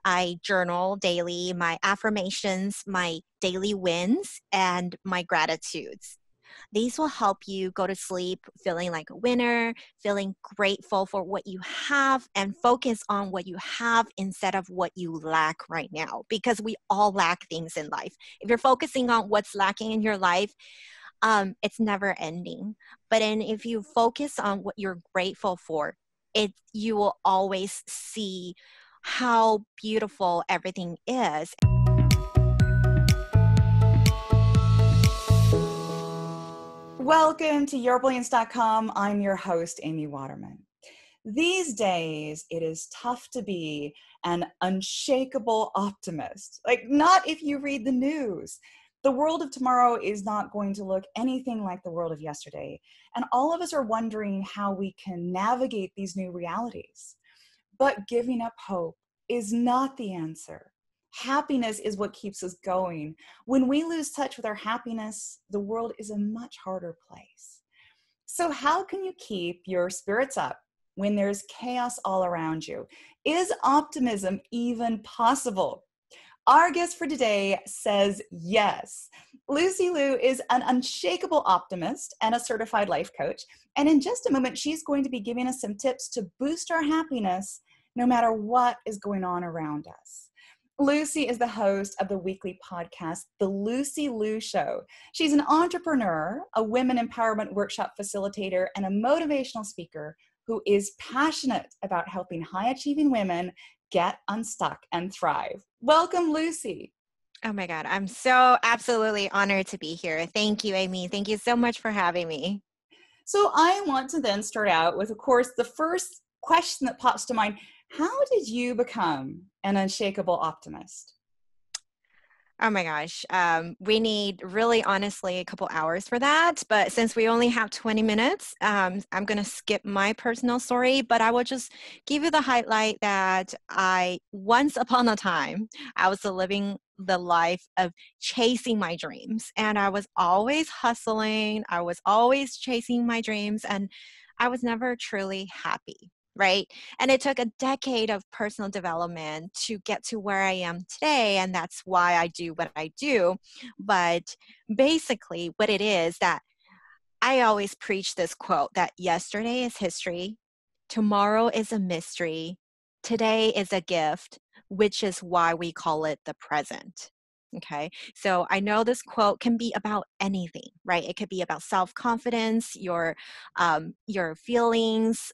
I journal daily, my affirmations, my daily wins, and my gratitudes. These will help you go to sleep feeling like a winner, feeling grateful for what you have, and focus on what you have instead of what you lack right now, because we all lack things in life. If you're focusing on what's lacking in your life, it's never ending. But then if you focus on what you're grateful for, you will always see how beautiful everything is. Welcome to yourbrilliance.com. I'm your host, Amy Waterman. These days, it is tough to be an unshakable optimist. Like, not if you read the news. The world of tomorrow is not going to look anything like the world of yesterday. And all of us are wondering how we can navigate these new realities. But giving up hope is not the answer. Happiness is what keeps us going. When we lose touch with our happiness, the world is a much harder place. So how can you keep your spirits up when there's chaos all around you? Is optimism even possible? Our guest for today says yes. Lucy Liu is an unshakable optimist and a certified life coach. And in just a moment, she's going to be giving us some tips to boost our happiness no matter what is going on around us. Lucy is the host of the weekly podcast, The Lucy Liu Show. She's an entrepreneur, a women empowerment workshop facilitator, and a motivational speaker who is passionate about helping high-achieving women get unstuck and thrive. Welcome, Lucy. Oh my God, I'm so absolutely honored to be here. Thank you, Amy. Thank you so much for having me. So I want to then start out with, of course, the first question that pops to mind. How did you become an unshakable optimist? Oh my gosh, we need really honestly a couple hours for that. But since we only have 20 minutes, I'm going to skip my personal story, but I will just give you the highlight that once upon a time, I was living the life of chasing my dreams. And I was always hustling. I was always chasing my dreams, and I was never truly happy. Right. And it took a decade of personal development to get to where I am today. And that's why I do what I do. But basically, what it is that I always preach this quote that yesterday is history, tomorrow is a mystery, today is a gift, which is why we call it the present. Okay, so I know this quote can be about anything, right? It could be about self-confidence, your feelings,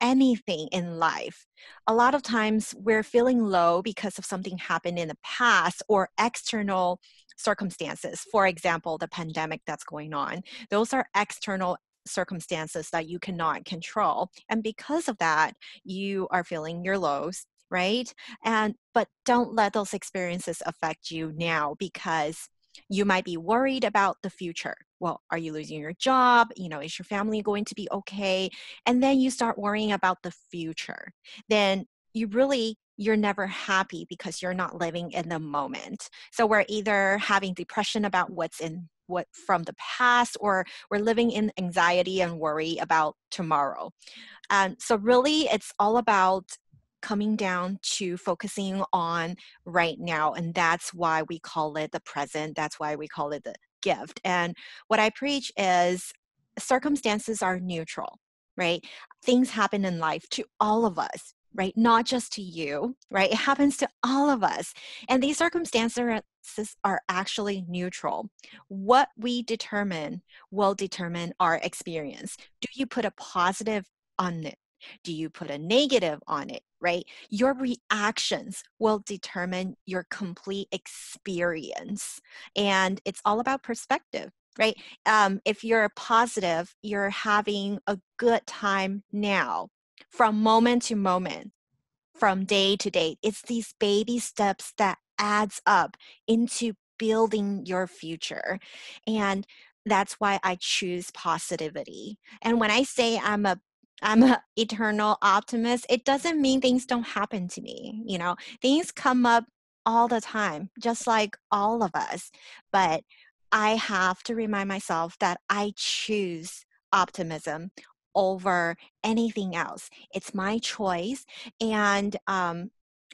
anything in life. A lot of times we're feeling low because of something happened in the past or external circumstances. For example, the pandemic that's going on. Those are external circumstances that you cannot control. And because of that, you are feeling your lows, right? But don't let those experiences affect you now, because you might be worried about the future. Well, are you losing your job? Is your family going to be okay? And then you start worrying about the future. Then you're never happy because you're not living in the moment. So we're either having depression about what from the past, or we're living in anxiety and worry about tomorrow. So really, it's all about coming down to focusing on right now. And that's why we call it the present. That's why we call it the gift. And what I preach is circumstances are neutral, right? Things happen in life to all of us, right? Not just to you, right? It happens to all of us. And these circumstances are actually neutral. What we determine will determine our experience. Do you put a positive on it? Do you put a negative on it, right? Your reactions will determine your complete experience. And it's all about perspective, right? If you're positive, you're having a good time now, from moment to moment, from day to day. It's these baby steps that adds up into building your future. And that's why I choose positivity. And when I say I'm an eternal optimist, it doesn't mean things don't happen to me. Things come up all the time, just like all of us. But I have to remind myself that I choose optimism over anything else. It's my choice. And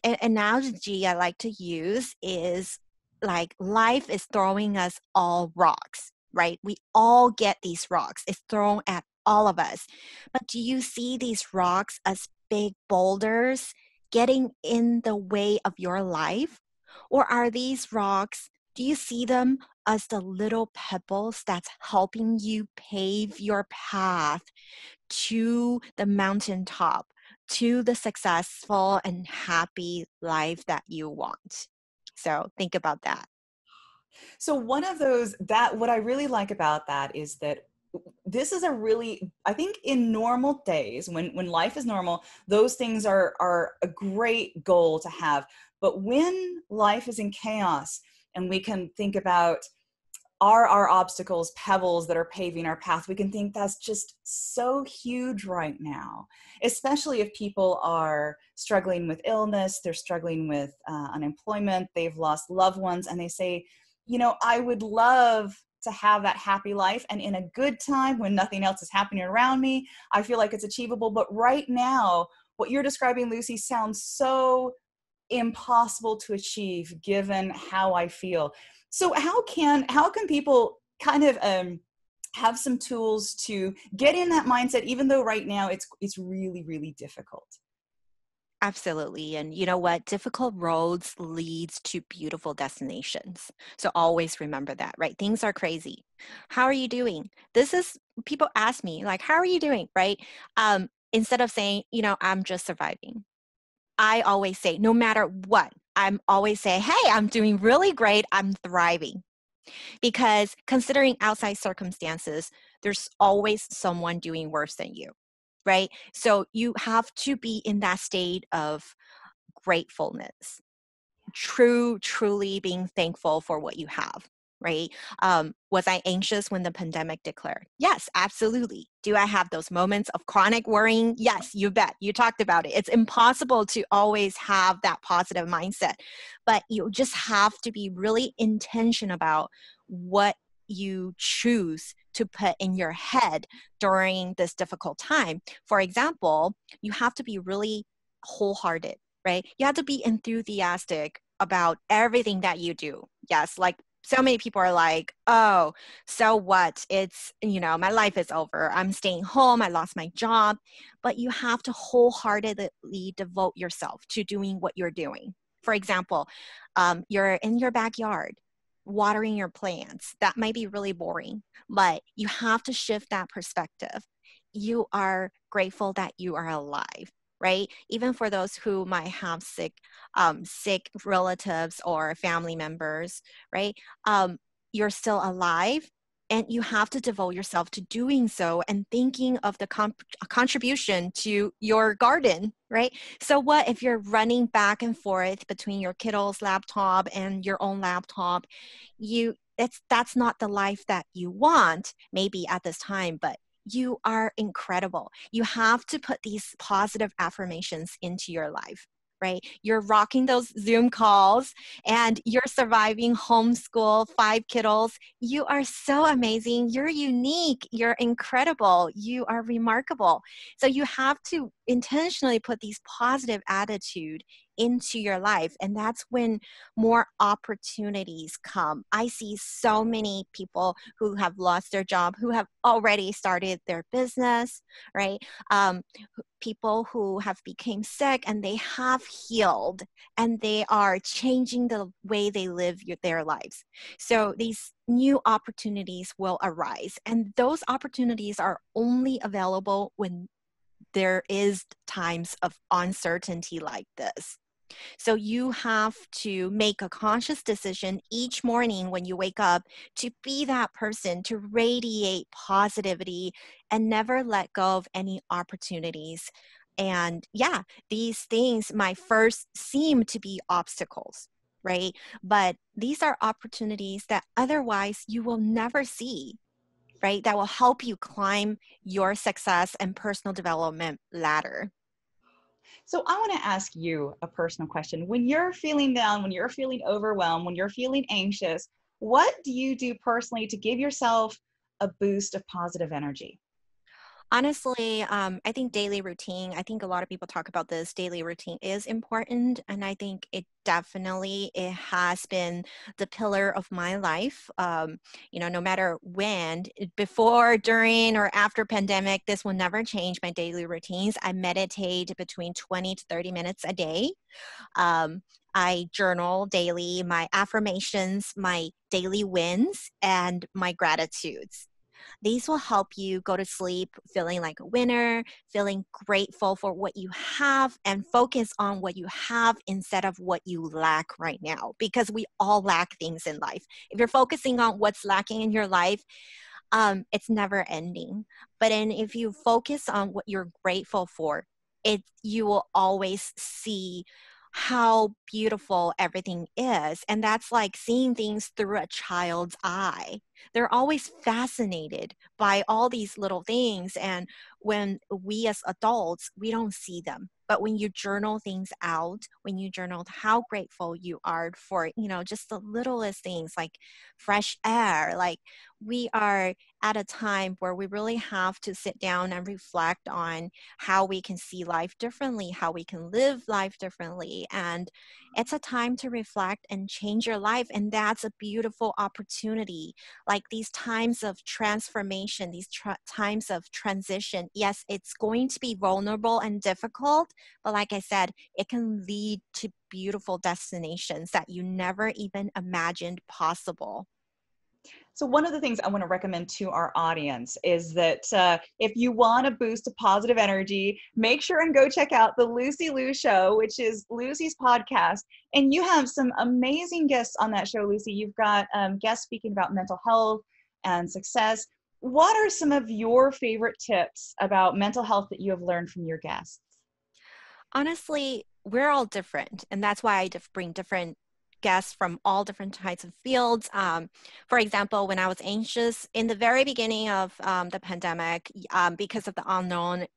An analogy I like to use is like life is throwing us all rocks, right? We all get these rocks. It's thrown at all of us. But do you see these rocks as big boulders getting in the way of your life? Or are these rocks, do you see them as the little pebbles that's helping you pave your path to the mountaintop, to the successful and happy life that you want? So think about that. So one of those, that what I really like about that is that this is a really, I think in normal days, when life is normal, those things are a great goal to have. But when life is in chaos and we can think about, are our obstacles pebbles that are paving our path, we can think that's just so huge right now, especially if people are struggling with illness, they're struggling with unemployment, they've lost loved ones, and they say, you know, I would love to have that happy life, and in a good time when nothing else is happening around me, I feel like it's achievable. But right now, what you're describing, Lucy, sounds so impossible to achieve given how I feel. So how can people kind of have some tools to get in that mindset, even though right now it's really, really difficult? Absolutely. And you know what? Difficult roads leads to beautiful destinations. So always remember that, right? Things are crazy. How are you doing? This is, people ask me like, how are you doing? Right? Instead of saying, you know, I'm just surviving, I always say, no matter what, I'm always say, hey, I'm doing really great. I'm thriving. Because considering outside circumstances, there's always someone doing worse than you, right? So you have to be in that state of gratefulness, truly being thankful for what you have, right? Was I anxious when the pandemic declared? Yes, absolutely. Do I have those moments of chronic worrying? Yes, you bet. You talked about it. It's impossible to always have that positive mindset, but you just have to be really intentional about what you choose to put in your head during this difficult time. For example, you have to be really wholehearted, right? You have to be enthusiastic about everything that you do. Yes, like so many people are like, oh, so what? It's, you know, my life is over. I'm staying home. I lost my job. But you have to wholeheartedly devote yourself to doing what you're doing. For example, you're in your backyard watering your plants. That might be really boring, but you have to shift that perspective. You are grateful that you are alive, right? Even for those who might have sick relatives or family members, right? You're still alive, and you have to devote yourself to doing so and thinking of the contribution to your garden, right? So what if you're running back and forth between your kiddo's laptop and your own laptop? That's not the life that you want, maybe at this time, but you are incredible. You have to put these positive affirmations into your life, right? You're rocking those Zoom calls and you're surviving homeschool, 5 kiddos. You are so amazing. You're unique. You're incredible. You are remarkable. So you have to intentionally put these positive attitude into your life. And that's when more opportunities come. I see so many people who have lost their job, who have already started their business, right? People who have become sick and they have healed and they are changing the way they live their lives. So these new opportunities will arise, and those opportunities are only available when there is times of uncertainty like this. So you have to make a conscious decision each morning when you wake up to be that person, to radiate positivity and never let go of any opportunities. And yeah, these things might first seem to be obstacles, right? But these are opportunities that otherwise you will never see, right? That will help you climb your success and personal development ladder. So I want to ask you a personal question. When you're feeling down, when you're feeling overwhelmed, when you're feeling anxious, what do you do personally to give yourself a boost of positive energy? Honestly, I think daily routine, I think a lot of people talk about this, daily routine is important. And I think it has been the pillar of my life. No matter when, before, during, or after pandemic, this will never change my daily routines. I meditate between 20 to 30 minutes a day. Um, I journal daily, my affirmations, my daily wins, and my gratitudes. These will help you go to sleep feeling like a winner, feeling grateful for what you have, and focus on what you have instead of what you lack right now, because we all lack things in life. If you're focusing on what's lacking in your life, it's never ending. But then if you focus on what you're grateful for, you will always see how beautiful everything is. And that's like seeing things through a child's eye. They're always fascinated by all these little things. And when we as adults, we don't see them. But when you journal things out, when you journal how grateful you are for, just the littlest things like fresh air, like we are at a time where we really have to sit down and reflect on how we can see life differently, how we can live life differently. And it's a time to reflect and change your life. And that's a beautiful opportunity. Like these times of transformation, these times of transition, yes, it's going to be vulnerable and difficult, but like I said, it can lead to beautiful destinations that you never even imagined possible. So one of the things I want to recommend to our audience is that if you want to boost a positive energy, make sure and go check out the Lucy Liu Show, which is Lucy's podcast. And you have some amazing guests on that show, Lucy. You've got guests speaking about mental health and success. What are some of your favorite tips about mental health that you have learned from your guests? Honestly, we're all different, and that's why I bring different guests from all different types of fields. For example, when I was anxious in the very beginning of the pandemic, because of the unknown,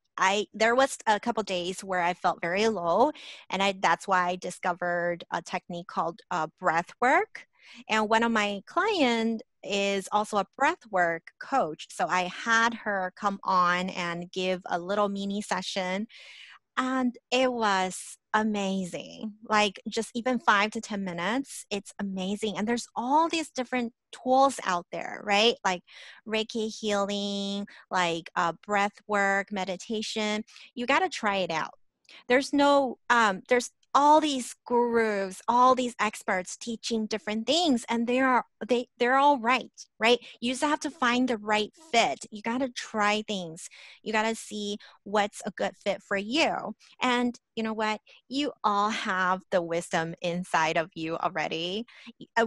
there was a couple days where I felt very low, and that's why I discovered a technique called breath work. And one of my clients is also a breathwork coach. So I had her come on and give a little mini session, and it was amazing. Like just even 5 to 10 minutes, it's amazing. And there's all these different tools out there, right? Like Reiki healing, like breath work, meditation. You got to try it out. There's all these gurus, all these experts teaching different things, and they're all right? You just have to find the right fit. You got to try things. You got to see what's a good fit for you. And you know what? You all have the wisdom inside of you already.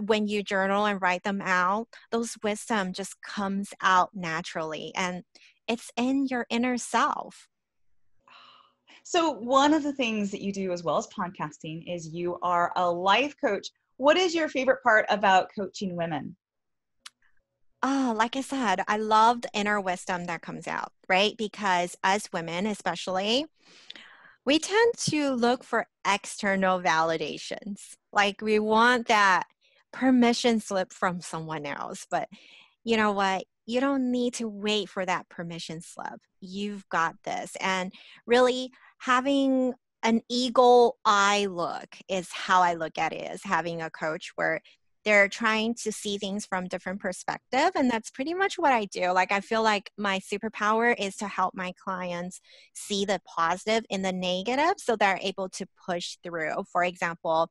When you journal and write them out, those wisdom just comes out naturally, and it's in your inner self. So one of the things that you do as well as podcasting is you are a life coach. What is your favorite part about coaching women? Oh, like I said, I love the inner wisdom that comes out, right? Because as women, especially, we tend to look for external validations. Like we want that permission slip from someone else. But you know what? You don't need to wait for that permission slip. You've got this. And really having an eagle eye look is how I look at it, as having a coach where they're trying to see things from different perspective. And that's pretty much what I do. Like I feel like my superpower is to help my clients see the positive in the negative so they're able to push through. For example,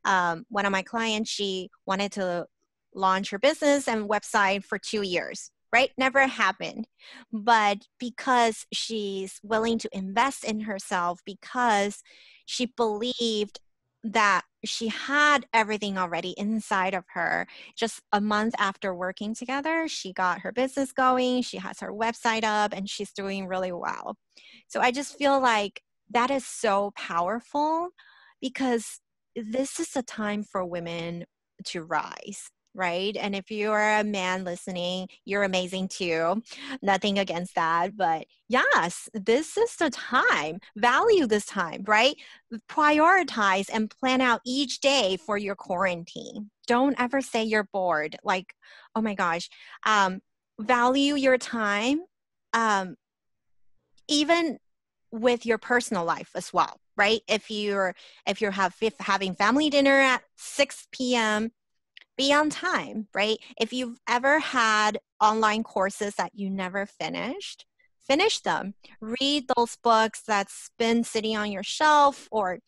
one of my clients, she wanted to launch her business and website for 2 years, right? Never happened. But because she's willing to invest in herself, because she believed that she had everything already inside of her, just a month after working together, she got her business going, she has her website up, and she's doing really well. So I just feel like that is so powerful because this is a time for women to rise, right? And if you are a man listening, you're amazing too. Nothing against that. But yes, this is the time. Value this time, right? Prioritize and plan out each day for your quarantine. Don't ever say you're bored. Like, oh my gosh. Value your time. Um, even with your personal life as well, right? If you're having family dinner at 6 p.m., be on time, right? If you've ever had online courses that you never finished, finish them. Read those books that's been sitting on your shelf, or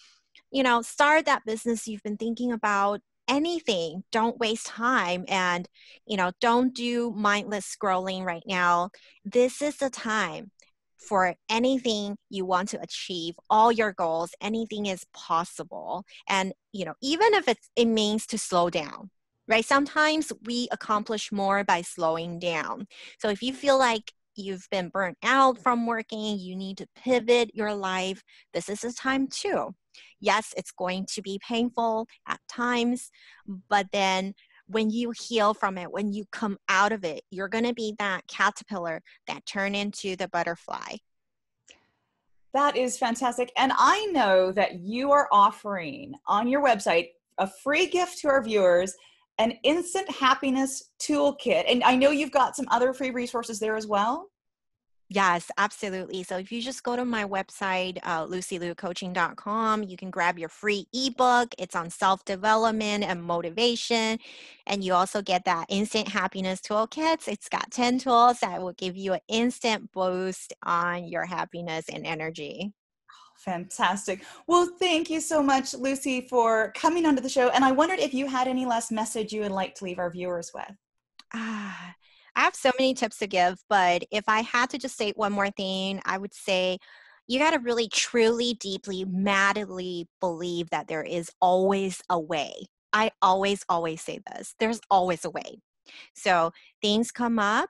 start that business you've been thinking about. Anything. Don't waste time, and don't do mindless scrolling right now. This is the time for anything you want to achieve, all your goals. Anything is possible, and even if it means to slow down, right? Sometimes we accomplish more by slowing down. So if you feel like you've been burnt out from working, you need to pivot your life, this is the time too. Yes, it's going to be painful at times, but then when you heal from it, when you come out of it, you're going to be that caterpillar that turned into the butterfly. That is fantastic. And I know that you are offering on your website a free gift to our viewers, an instant happiness toolkit. And I know you've got some other free resources there as well. Yes, absolutely. So if you just go to my website, lucyliucoaching.com, you can grab your free ebook. It's on self-development and motivation. And you also get that instant happiness toolkit. It's got 10 tools that will give you an instant boost on your happiness and energy. Fantastic. Well, thank you so much, Lucy, for coming onto the show. And I wondered if you had any last message you would like to leave our viewers with. Ah, I have so many tips to give, but if I had to just say one more thing, I would say you got to really, truly, deeply, madly believe that there is always a way. I always, always say this. There's always a way. So things come up.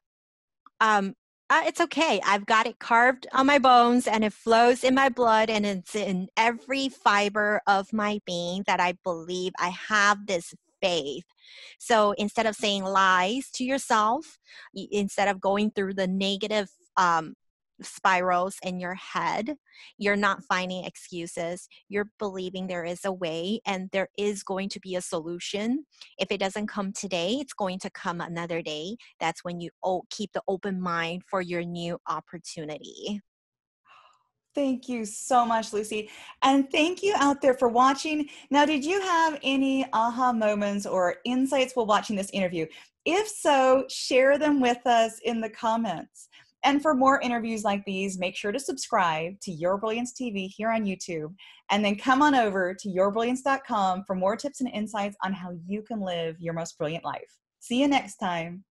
Um, it's okay. I've got it carved on my bones, and it flows in my blood, and it's in every fiber of my being that I believe. I have this faith. So instead of saying lies to yourself, instead of going through the negative spirals in your head, you're not finding excuses. You're believing there is a way, and there is going to be a solution. If it doesn't come today, it's going to come another day. That's when you keep the open mind for your new opportunity. Thank you so much, Lucy. And thank you out there for watching. Now, did you have any aha moments or insights while watching this interview? If so, share them with us in the comments. And for more interviews like these, make sure to subscribe to Your Brilliance TV here on YouTube. And then come on over to yourbrilliance.com for more tips and insights on how you can live your most brilliant life. See you next time.